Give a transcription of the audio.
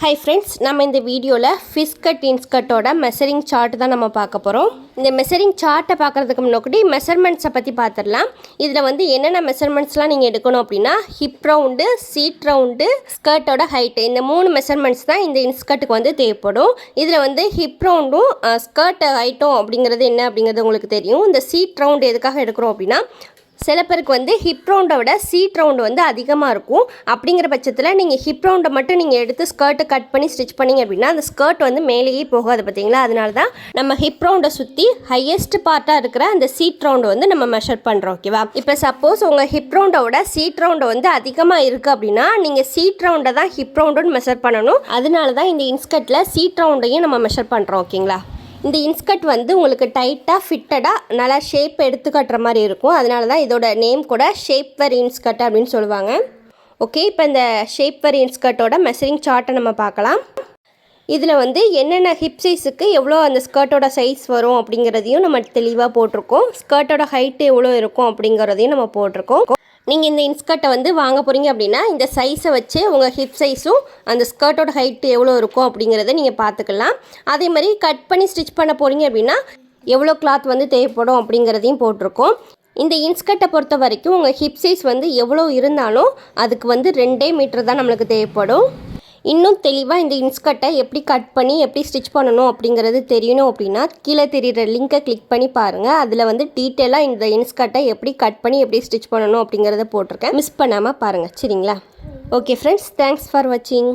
Hi friends, நம்ம இந்த வீடியோவில் ஃபிஷ் கட் இன்ஸ்கர்ட்டோட மெஷரிங் சார்ட் தான் நம்ம பார்க்க போகிறோம். இந்த மெஷரிங் சார்ட்டை பார்க்குறதுக்கு முன்னாடி மெஷர்மெண்ட்ஸை பற்றி பார்த்துடலாம். இதில் வந்து என்னென்ன மெஷர்மெண்ட்ஸ்லாம் நீங்கள் எடுக்கணும் அப்படின்னா, ஹிப் ரவுண்டு, சீட் ரவுண்டு, ஸ்கர்ட்டோட ஹைட்டு, இந்த 3 மெஷர்மெண்ட்ஸ் தான் இந்த இன்ஸ்கர்ட்டுக்கு வந்து தேவைப்படும். இதில் வந்து ஹிப் ரவுண்டும் ஸ்கர்ட் ஹைட்டும் அப்படிங்கிறது என்ன அப்படிங்கிறது உங்களுக்கு தெரியும். இந்த சீட் ரவுண்டு எதுக்காக எடுக்கிறோம் அப்படின்னா, சில பேருக்கு வந்து ஹிப் ரவுண்டை விட சீட் ரவுண்டு வந்து அதிகமாக இருக்கும். அப்படிங்கிற பட்சத்தில் நீங்கள் ஹிப் ரவுண்டை மட்டும் நீங்கள் எடுத்து ஸ்கர்ட்டை கட் பண்ணி ஸ்டிச் பண்ணிங்க அப்படின்னா அந்த ஸ்கர்ட் வந்து மேலேயே போகாது பார்த்தீங்களா. அதனால தான் நம்ம ஹிப் ரவுண்டை சுற்றி ஹையஸ்ட் பார்ட்டாக இருக்கிற அந்த சீட் ரவுண்டு வந்து நம்ம மெஷர் பண்ணுறோம். ஓகேவா? இப்போ சப்போஸ் உங்கள் ஹிப் ரவுண்டோட சீட் ரவுண்டை வந்து அதிகமாக இருக்குது அப்படின்னா நீங்கள் சீட் ரவுண்டை தான் ஹிப் ரவுண்டுன்னு மெஷர் பண்ணணும். அதனால தான் இந்த இன்ஸ்கர்ட்டில் சீட் ரவுண்டையும் நம்ம மெஷர் பண்ணுறோம். ஓகேங்களா? இந்த இன்ஸ்கர்ட் வந்து உங்களுக்கு டைட்டாக ஃபிட்டடாக நல்லா ஷேப் எடுத்து கட்டுற மாதிரி இருக்கும். அதனால தான் இதோட நேம் கூட ஷேப்வேர் இன்ஸ்கர்ட் அப்படின்னு சொல்லுவாங்க. ஓகே, இப்போ இந்த ஷேப்வேர் இன்ஸ்கர்ட்டோட மெஷரிங் சார்ட்டை நம்ம பார்க்கலாம். இதில் வந்து என்னென்ன ஹிப் சைஸுக்கு எவ்வளோ அந்த ஸ்கர்ட்டோட சைஸ் வரும் அப்படிங்கிறதையும் நம்ம தெளிவாக போட்டிருக்கோம். ஸ்கர்ட்டோட ஹைட்டு எவ்வளோ இருக்கும் அப்படிங்கிறதையும் நம்ம போட்டிருக்கோம். நீங்கள் இந்த இன்ஸ்கர்ட்டை வந்து வாங்க போகிறீங்க அப்படின்னா இந்த சைஸை வச்சு உங்கள் ஹிப் சைஸும் அந்த ஸ்கர்ட்டோட ஹைட்டு எவ்வளோ இருக்கும் அப்படிங்கிறத நீங்கள் பார்த்துக்கலாம். அதே மாதிரி கட் பண்ணி ஸ்டிச் பண்ண போகிறீங்க அப்படின்னா எவ்வளோ கிளாத் வந்து தேவைப்படும் அப்படிங்கிறதையும் போட்டிருக்கோம். இந்த இன்ஸ்கர்ட்டை பொறுத்த வரைக்கும் உங்கள் ஹிப் சைஸ் வந்து எவ்வளோ இருந்தாலும் அதுக்கு வந்து 2 மீட்டர் தான் நம்மளுக்கு தேவைப்படும். இன்னும் தெளிவாக இந்த இன்ஸ்கர்ட்டை எப்படி கட் பண்ணி எப்படி ஸ்டிச் பண்ணணும் அப்படிங்கிறது தெரியணும் அப்படின்னா கீழே தெரிகிற லிங்கை கிளிக் பண்ணி பாருங்கள். அதில் வந்து டீட்டெயிலாக இந்த இன்ஸ்கர்ட்டை எப்படி கட் பண்ணி எப்படி ஸ்டிச் பண்ணணும் அப்படிங்கிறத போட்டிருக்கேன். மிஸ் பண்ணாமல் பாருங்கள். சரிங்களா? ஓகே ஃப்ரெண்ட்ஸ், தேங்க்ஸ் ஃபார் வாட்சிங்.